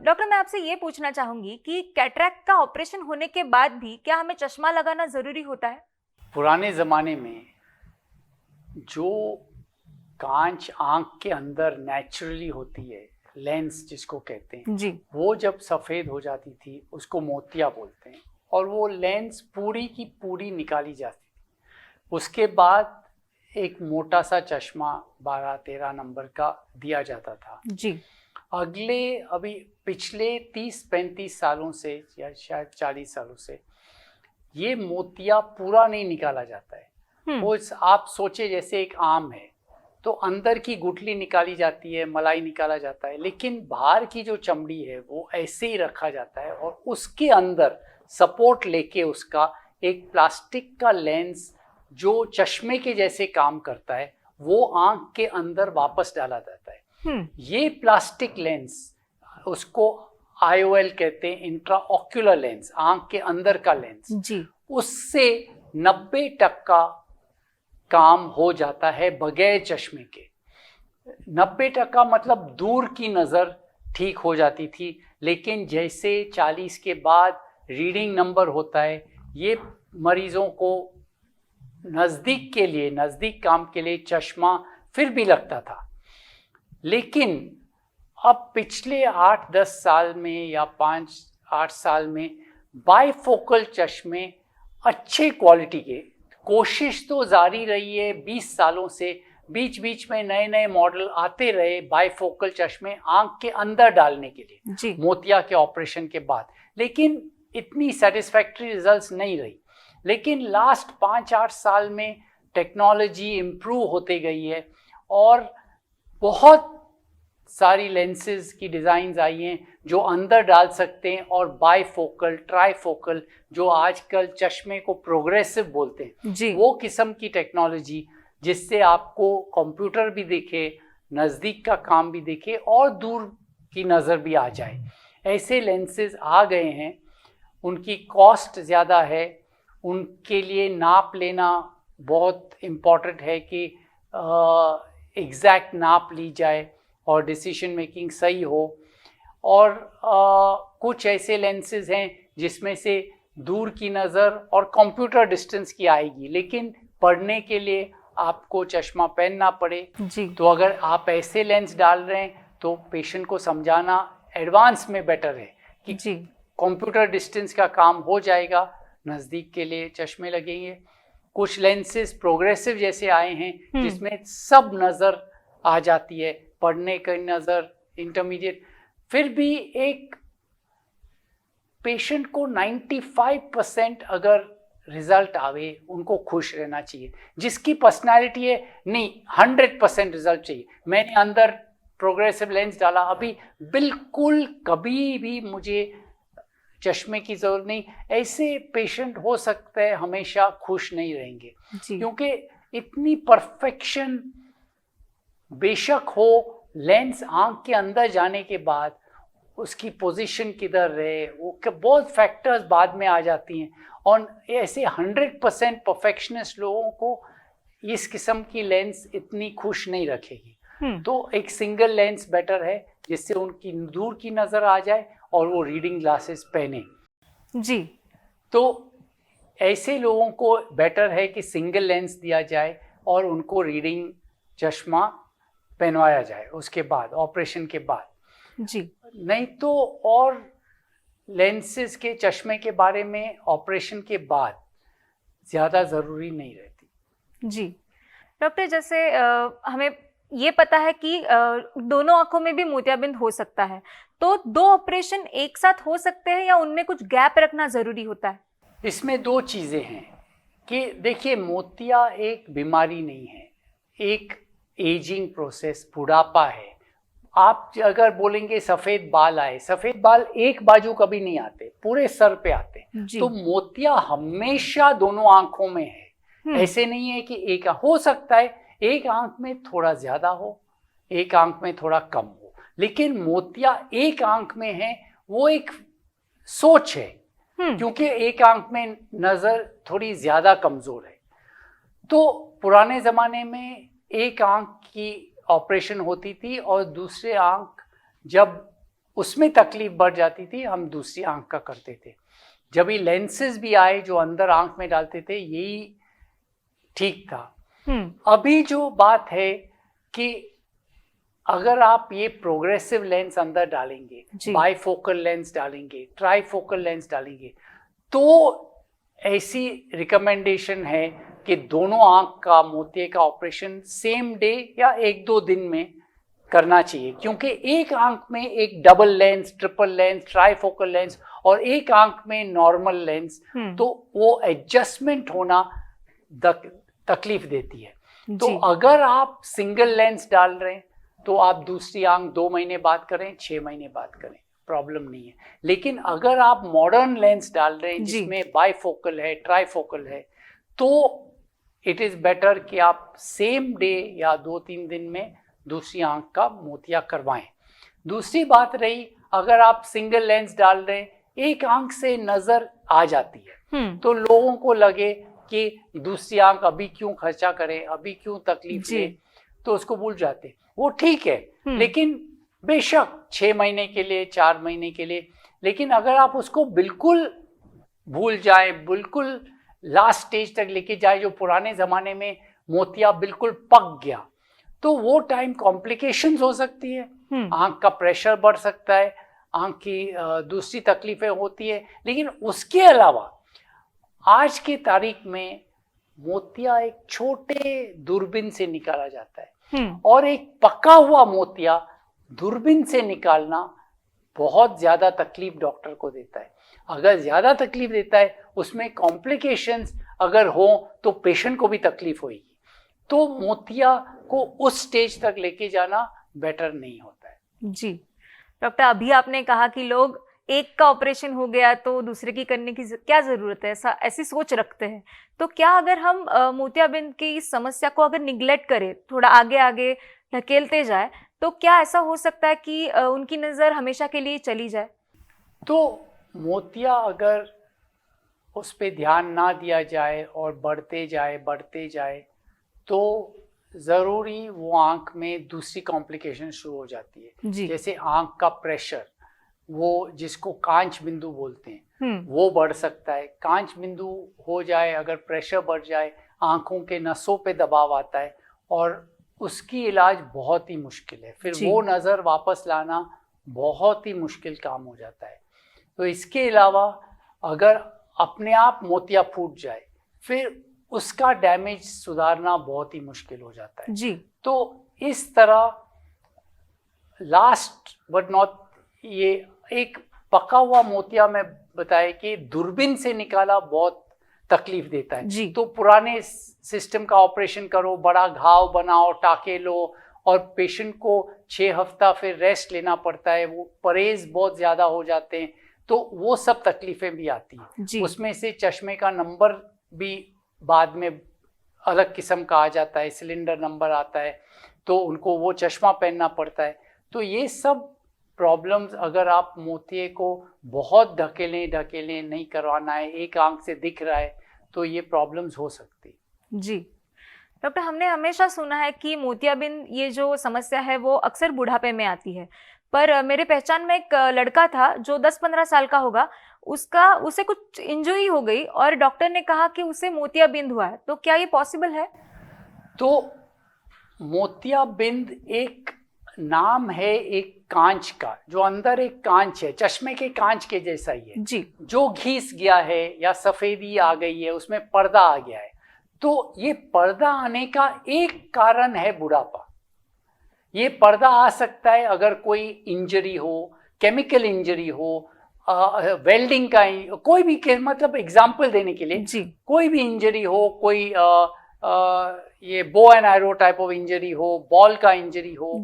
Doctor, मैं आपसे ये पूछना चाहूंगी कि कैटरैक्ट का ऑपरेशन होने के बाद भी क्या हमें चश्मा लगाना जरूरी होता है? पुराने ज़माने में जो कांच आंख के अंदर नेचुरली होती है, लेंस जिसको कहते हैं जी। वो जब सफ़ेद हो जाती थी उसको मोतिया बोलते हैं, और वो लेंस पूरी की पूरी निकाली जाती थी। उसके बाद एक मोटा सा चश्मा 12-13 नंबर का दिया जाता था। जी। अभी पिछले 30-35 सालों से या शायद 40 सालों से ये मोतिया पूरा नहीं निकाला जाता है। वो आप सोचे जैसे एक आम है तो अंदर की गुठली निकाली जाती है, मलाई निकाला जाता है, लेकिन बाहर की जो चमड़ी है वो ऐसे ही रखा जाता है और उसके अंदर सपोर्ट लेके उसका एक प्लास्टिक का लेंस जो चश्मे के जैसे काम करता है वो आंख के अंदर वापस डाला जाता है। ये प्लास्टिक लेंस, उसको IOL कहते हैं, इंट्राऑक्यूलर लेंस, आंख के अंदर का लेंस जी। उससे 90% काम हो जाता है बगैर चश्मे के। 90% मतलब दूर की नज़र ठीक हो जाती थी, लेकिन जैसे 40 के बाद रीडिंग नंबर होता है, ये मरीजों को नज़दीक काम के लिए चश्मा फिर भी लगता था। लेकिन अब पिछले 8-10 साल में या 5-8 साल में बाइफोकल चश्मे अच्छे क्वालिटी के, कोशिश तो जारी रही है 20 सालों से, बीच बीच में नए नए मॉडल आते रहे बाइफोकल चश्मे आंख के अंदर डालने के लिए मोतिया के ऑपरेशन के बाद, लेकिन इतनी सेटिस्फैक्ट्री रिजल्ट्स नहीं रही। लेकिन लास्ट 5-8 साल में टेक्नोलॉजी इम्प्रूव होते गई है और बहुत सारी लेंसेज की डिज़ाइंस आई हैं जो अंदर डाल सकते हैं, और बाइफोकल, ट्राइफोकल, जो आजकल चश्मे को प्रोग्रेसिव बोलते हैं, वो किस्म की टेक्नोलॉजी जिससे आपको कंप्यूटर भी दिखे, नज़दीक का काम भी दिखे और दूर की नज़र भी आ जाए, ऐसे लेंसेज आ गए हैं। उनकी कॉस्ट ज़्यादा है, उनके लिए नाप लेना बहुत इम्पॉर्टेंट है कि एग्जैक्ट नाप ली जाए और डिसीजन मेकिंग सही हो। और कुछ ऐसे लेंसेज हैं जिसमें से दूर की नज़र और कंप्यूटर डिस्टेंस की आएगी, लेकिन पढ़ने के लिए आपको चश्मा पहनना पड़े। तो अगर आप ऐसे लेंस डाल रहे हैं तो पेशेंट को समझाना एडवांस में बेटर है कि कंप्यूटर डिस्टेंस का काम हो जाएगा, नज़दीक के लिए चश्मे लगेंगे। कुछ लेंसेज प्रोग्रेसिव जैसे आए हैं जिसमें सब नज़र आ जाती है, पढ़ने की नज़र, इंटरमीडिएट। फिर भी एक पेशेंट को 95% अगर रिजल्ट आवे, उनको खुश रहना चाहिए। जिसकी पर्सनालिटी है नहीं 100% रिजल्ट चाहिए, मैंने अंदर प्रोग्रेसिव लेंस डाला, अभी बिल्कुल कभी भी मुझे चश्मे की ज़रूरत नहीं, ऐसे पेशेंट हो सकता है हमेशा खुश नहीं रहेंगे। क्योंकि इतनी परफेक्शन बेशक हो, लेंस आंख के अंदर जाने के बाद उसकी पोजीशन किधर रहे, वो बहुत फैक्टर्स बाद में आ जाती हैं, और ऐसे 100% परफेक्शनिस्ट लोगों को इस किस्म की लेंस इतनी खुश नहीं रखेगी। तो एक सिंगल लेंस बेटर है जिससे उनकी दूर की नज़र आ जाए और वो रीडिंग ग्लासेस पहने। तो ऐसे लोगों को बेटर है कि सिंगल लेंस दिया जाए और उनको रीडिंग चश्मा पहनवाया जाए उसके बाद, ऑपरेशन के बाद। नहीं तो और लेंसेज के, चश्मे के बारे में ऑपरेशन के बाद ज़्यादा ज़रूरी नहीं रहती। डॉक्टर, जैसे हमें ये पता है कि दोनों आंखों में भी मोतियाबिंद हो सकता है, तो 2 ऑपरेशन एक साथ हो सकते हैं या उनमें कुछ गैप रखना ज़रूरी होता है? इसमें 2 चीज़ें हैं कि देखिए, मोतिया एक बीमारी नहीं है, एक एजिंग प्रोसेस, बुढ़ापा है। आप अगर बोलेंगे सफ़ेद बाल आए, सफ़ेद बाल एक बाजू कभी नहीं आते, पूरे सर पे आते। तो मोतिया हमेशा दोनों आंखों में है, ऐसे नहीं है कि एक, हो सकता है एक आंख में थोड़ा ज़्यादा हो, एक आंख में थोड़ा कम हो, लेकिन मोतिया एक आंख में है, वो एक सोच है, क्योंकि एक आंख में नज़र थोड़ी ज़्यादा कमज़ोर है। तो पुराने ज़माने में एक आंख की ऑपरेशन होती थी और दूसरे आंख जब उसमें तकलीफ बढ़ जाती थी, हम दूसरी आंख का करते थे। जब ये लेंसेज भी आए जो अंदर आंख में डालते थे, यही ठीक था। अभी जो बात है कि अगर आप ये प्रोग्रेसिव लेंस अंदर डालेंगे, बाइफोकल लेंस डालेंगे, ट्राइफोकल लेंस डालेंगे, तो ऐसी रिकमेंडेशन है कि दोनों आंख का मोतिये का ऑपरेशन सेम डे या 1-2 दिन में करना चाहिए, क्योंकि एक आंख में एक double lens, triple lens, trifocal lens और एक आंख में नॉर्मल लेंस, तो वो एडजस्टमेंट होना तकलीफ देती है। तो अगर आप सिंगल लेंस डाल रहे हैं तो आप दूसरी आंख 2 महीने बाद करें, 6 महीने बाद करें, प्रॉब्लम नहीं है। लेकिन अगर आप मॉडर्न लेंस डाल रहे हैं जिसमें बाइफोकल है, ट्राइफोकल है, तो इट इज़ बेटर कि आप सेम डे या 2-3 दिन में दूसरी आंख का मोतिया करवाएं। दूसरी बात रही, अगर आप सिंगल लेंस डाल रहे हैं, एक आंख से नज़र आ जाती है, तो लोगों को लगे कि दूसरी आंख अभी क्यों खर्चा करें, अभी क्यों तकलीफ ले, तो उसको भूल जाते। वो ठीक है, लेकिन बेशक 6 महीने के लिए, 4 महीने के लिए, लेकिन अगर आप उसको बिल्कुल भूल जाए, बिल्कुल लास्ट स्टेज तक लेके जाए, जो पुराने ज़माने में मोतिया बिल्कुल पक गया, तो वो टाइम कॉम्प्लिकेशंस हो सकती है, आंख का प्रेशर बढ़ सकता है, आंख की दूसरी तकलीफें होती है। लेकिन उसके अलावा आज की तारीख में मोतिया एक छोटे दूरबीन से निकाला जाता है, और एक पका हुआ मोतिया दूरबीन से निकालना बहुत ज़्यादा तकलीफ डॉक्टर को देता है। अगर ज़्यादा तकलीफ देता है, उसमें कॉम्प्लिकेशंस अगर हो तो पेशेंट को भी तकलीफ होगी, तो मोतिया को उस स्टेज तक लेके जाना बेटर नहीं होता है। जी डॉक्टर, अभी आपने कहा कि लोग एक का ऑपरेशन हो गया तो दूसरे की करने की क्या ज़रूरत है, ऐसी सोच रखते हैं। तो क्या अगर हम मोतियाबिंद की इस समस्या को अगर निगलेक्ट करें, थोड़ा आगे आगे ढकेलते जाए, तो क्या ऐसा हो सकता है कि उनकी नज़र हमेशा के लिए चली जाए? तो मोतिया अगर उस पर ध्यान ना दिया जाए और बढ़ते जाए तो ज़रूरी वो आँख में दूसरी कॉम्प्लिकेशन शुरू हो जाती है। जैसे आँख का प्रेशर, वो जिसको कांच बिंदु बोलते हैं, वो बढ़ सकता है। कांच बिंदु हो जाए, अगर प्रेशर बढ़ जाए, आँखों के नसों पे दबाव आता है और उसकी इलाज बहुत ही मुश्किल है। फिर वो नज़र वापस लाना बहुत ही मुश्किल काम हो जाता है। तो इसके अलावा अगर अपने आप मोतिया फूट जाए, फिर उसका डैमेज सुधारना बहुत ही मुश्किल हो जाता है। जी। तो इस तरह लास्ट बट नॉट, ये एक पका हुआ मोतिया में बताया कि दूरबीन से निकाला बहुत तकलीफ देता है। तो पुराने सिस्टम का ऑपरेशन करो, बड़ा घाव बनाओ, टाके लो, और पेशेंट को 6 हफ्ता फिर रेस्ट लेना पड़ता है, वो परहेज बहुत ज़्यादा हो जाते हैं, तो वो सब तकलीफ़ें भी आती हैं। उसमें से चश्मे का नंबर भी बाद में अलग किस्म का आ जाता है, सिलेंडर नंबर आता है, तो उनको वो चश्मा पहनना पड़ता है। तो ये सब प्रॉब्लम्स, अगर आप मोतिये को बहुत ढकेलें नहीं करवाना है, एक आंख से दिख रहा है, तो ये प्रॉब्लम्स हो सकती। जी डॉक्टर, हमने हमेशा सुना है कि मोतियाबिंद ये जो समस्या है वो अक्सर बुढ़ापे में आती है, पर मेरे पहचान में एक लड़का था जो 10-15 साल का होगा, उसे कुछ इंजरी हो गई और डॉक्टर ने कहा कि उसे मोतियाबिंद हुआ है। तो क्या ये पॉसिबल है? तो मोतियाबिंद एक नाम है एक कांच का, जो अंदर एक कांच है, चश्मे के कांच के जैसा ही है जी, जो घिस गया है या सफ़ेदी आ गई है, उसमें पर्दा आ गया है। तो ये पर्दा आने का एक कारण है बुढ़ापा। ये पर्दा आ सकता है अगर कोई इंजरी हो, केमिकल इंजरी हो, वेल्डिंग का, कोई भी, मतलब एग्जाम्पल देने के लिए, कोई भी इंजरी हो, कोई ये bow and arrow type of injury हो, बॉल का इंजरी हो,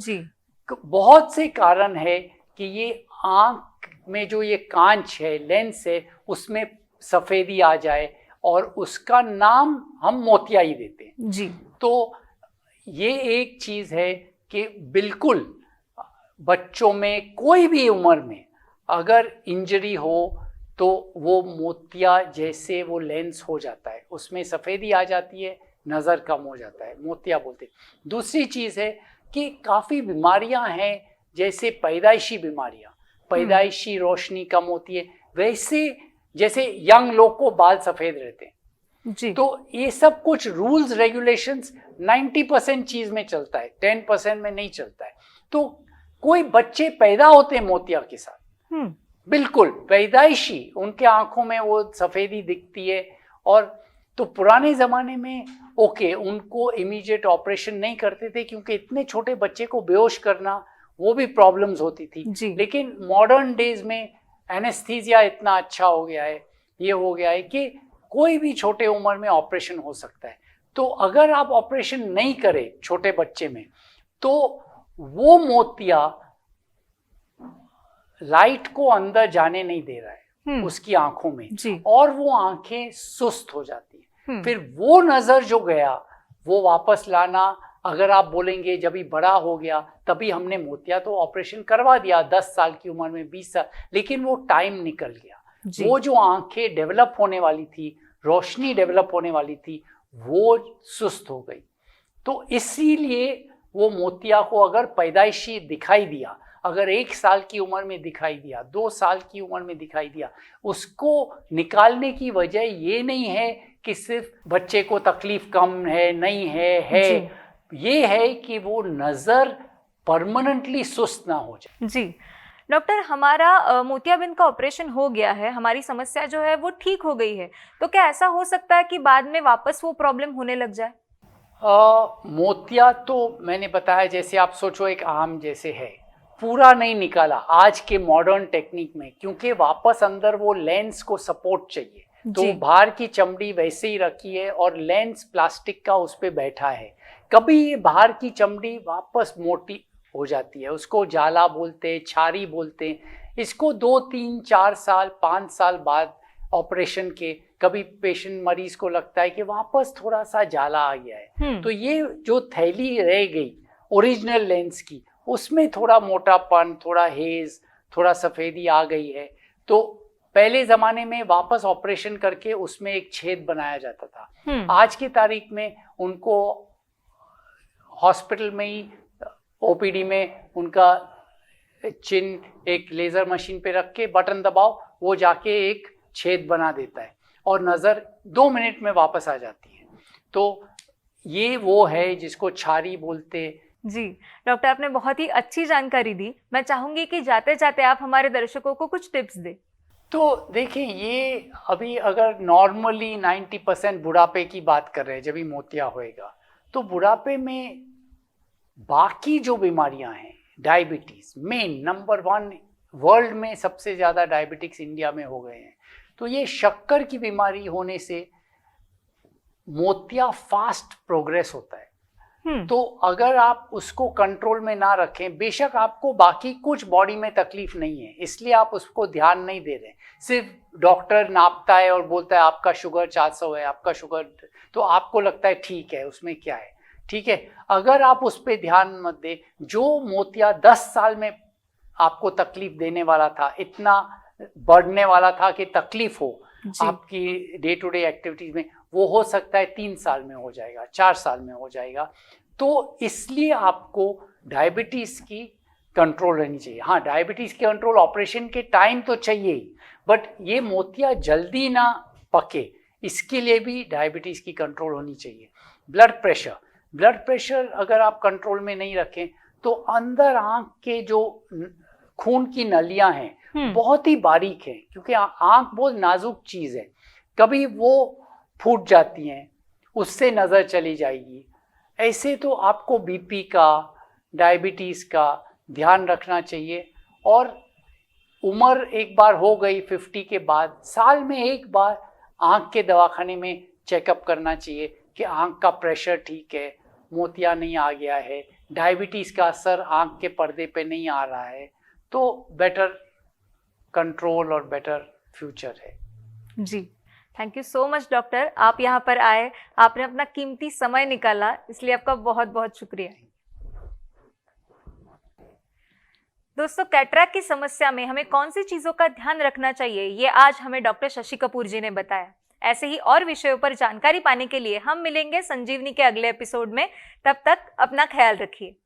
बहुत से कारण है कि ये आँख में जो ये कांच है, लेंस है, उसमें सफ़ेदी आ जाए और उसका नाम हम मोतिया ही देते हैं। जी। तो ये एक चीज़ है कि बिल्कुल बच्चों में कोई भी उम्र में अगर इंजरी हो तो वो मोतिया जैसे वो लेंस हो जाता है, उसमें सफ़ेदी आ जाती है, नज़र कम हो जाता है, मोतिया बोलते हैं। दूसरी चीज़ है कि काफ़ी बीमारियां हैं, जैसे पैदाइशी बीमारियां, पैदाइशी रोशनी कम होती है, वैसे जैसे यंग लोग को बाल सफेद रहते हैं जी। तो ये सब कुछ रूल्स रेगुलेशंस 90% चीज में चलता है, 10% में नहीं चलता है। तो कोई बच्चे पैदा होते हैं मोतिया के साथ, बिल्कुल पैदाइशी उनके आंखों में वो सफेदी दिखती है। और तो पुराने जमाने में ओके उनको इमीडिएट ऑपरेशन नहीं करते थे क्योंकि इतने छोटे बच्चे को बेहोश करना वो भी प्रॉब्लम्स होती थी जी। लेकिन मॉडर्न डेज में एनेस्थीसिया इतना अच्छा हो गया है, ये हो गया है कि कोई भी छोटे उम्र में ऑपरेशन हो सकता है। तो अगर आप ऑपरेशन नहीं करें छोटे बच्चे में तो वो मोतिया लाइट को अंदर जाने नहीं दे रहा है उसकी आंखों में जी। और वो आंखें सुस्त हो जाती है। फिर वो नजर जो गया वो वापस लाना, अगर आप बोलेंगे जब ही बड़ा हो गया तभी हमने मोतिया तो ऑपरेशन करवा दिया 10 साल की उम्र में, 20 साल, लेकिन वो टाइम निकल गया। वो जो आंखें डेवलप होने वाली थी, रोशनी डेवलप होने वाली थी, वो सुस्त हो गई। तो इसीलिए वो मोतिया को अगर पैदाइशी दिखाई दिया, अगर 1 साल की उम्र में दिखाई दिया, 2 साल की उम्र में दिखाई दिया, उसको निकालने की वजह ये नहीं है कि सिर्फ बच्चे को तकलीफ कम है, नहीं है, ये है कि वो नज़र परमानेंटली सुस्त ना हो जाए। जी डॉक्टर, हमारा मोतियाबिंद का ऑपरेशन हो गया है, हमारी समस्या जो है वो ठीक हो गई है, तो क्या ऐसा हो सकता है कि बाद में वापस वो प्रॉब्लम होने लग जाए? मोतिया तो मैंने बताया जैसे आप सोचो एक आम जैसे है, पूरा नहीं निकाला आज के मॉडर्न टेक्निक में, क्योंकि वापस अंदर वो लेंस को सपोर्ट चाहिए। तो बाहर की चमड़ी वैसे ही रखी है और लेंस प्लास्टिक का उस पर बैठा है। कभी ये बाहर की चमड़ी वापस मोटी हो जाती है, उसको जाला बोलते हैं, छारी बोलते हैं। इसको 2, 3, 4 साल 5 साल बाद ऑपरेशन के कभी पेशेंट मरीज को लगता है कि वापस थोड़ा सा जाला आ गया है। तो ये जो थैली रह गई ओरिजिनल लेंस की, उसमें थोड़ा मोटापन, थोड़ा हेज, थोड़ा सफ़ेदी आ गई है। तो पहले ज़माने में वापस ऑपरेशन करके उसमें एक छेद बनाया जाता था। आज की तारीख में उनको हॉस्पिटल में ही ओपीडी में उनका चिन्ह एक लेज़र मशीन पे रख के बटन दबाओ, वो जाके एक छेद बना देता है और नज़र 2 मिनट में वापस आ जाती है। तो ये वो है जिसको छारी बोलते हैं। जी डॉक्टर, आपने बहुत ही अच्छी जानकारी दी। मैं चाहूँगी कि जाते जाते आप हमारे दर्शकों को कुछ टिप्स दें। तो देखिए, ये अभी अगर नॉर्मली 90% बुढ़ापे की बात कर रहे हैं, जब ही मोतिया होएगा, तो बुढ़ापे में बाकी जो बीमारियां हैं, डायबिटीज़ मेन नंबर 1 वर्ल्ड में, सबसे ज़्यादा डायबिटिक्स इंडिया में हो गए हैं। तो ये शक्कर की बीमारी होने से मोतिया फास्ट प्रोग्रेस होता है। तो अगर आप उसको कंट्रोल में ना रखें, बेशक आपको बाकी कुछ बॉडी में तकलीफ नहीं है, इसलिए आप उसको ध्यान नहीं दे रहे, सिर्फ डॉक्टर नापता है और बोलता है आपका शुगर 400 है, आपका शुगर, तो आपको लगता है ठीक है, उसमें क्या है, ठीक है। अगर आप उस पर ध्यान मत दे, जो मोतिया 10 साल में आपको तकलीफ देने वाला था, इतना बढ़ने वाला था कि तकलीफ हो आपकी डे टू डे एक्टिविटीज में, वो हो सकता है 3 साल में हो जाएगा, 4 साल में हो जाएगा। तो इसलिए आपको डायबिटीज़ की कंट्रोल रहनी चाहिए। हाँ, डायबिटीज़ के कंट्रोल ऑपरेशन के टाइम तो चाहिए ही, बट ये मोतिया जल्दी ना पके, इसके लिए भी डायबिटीज़ की कंट्रोल होनी चाहिए। ब्लड प्रेशर अगर आप कंट्रोल में नहीं रखें तो अंदर आँख के जो खून की नलियाँ हैं बहुत ही बारीक हैं, क्योंकि आँख बहुत नाजुक चीज़ है, कभी वो फूट जाती हैं, उससे नज़र चली जाएगी। ऐसे तो आपको बीपी का, डायबिटीज़ का ध्यान रखना चाहिए। और उम्र एक बार हो गई 50 के बाद, साल में एक बार आँख के दवाखाने में चेकअप करना चाहिए कि आँख का प्रेशर ठीक है, मोतिया नहीं आ गया है, डायबिटीज़ का असर आँख के पर्दे पे नहीं आ रहा है, तो बेटर कंट्रोल और बेटर फ्यूचर है। जी, thank you so much doctor, आप यहाँ पर आए, आपने अपना कीमती समय निकाला, इसलिए आपका बहुत बहुत शुक्रिया। दोस्तों, कैटरैक्ट की समस्या में हमें कौन सी चीज़ों का ध्यान रखना चाहिए, ये आज हमें डॉक्टर शशि कपूर जी ने बताया। ऐसे ही और विषयों पर जानकारी पाने के लिए हम मिलेंगे संजीवनी के अगले एपिसोड में। तब तक अपना ख्याल रखिए।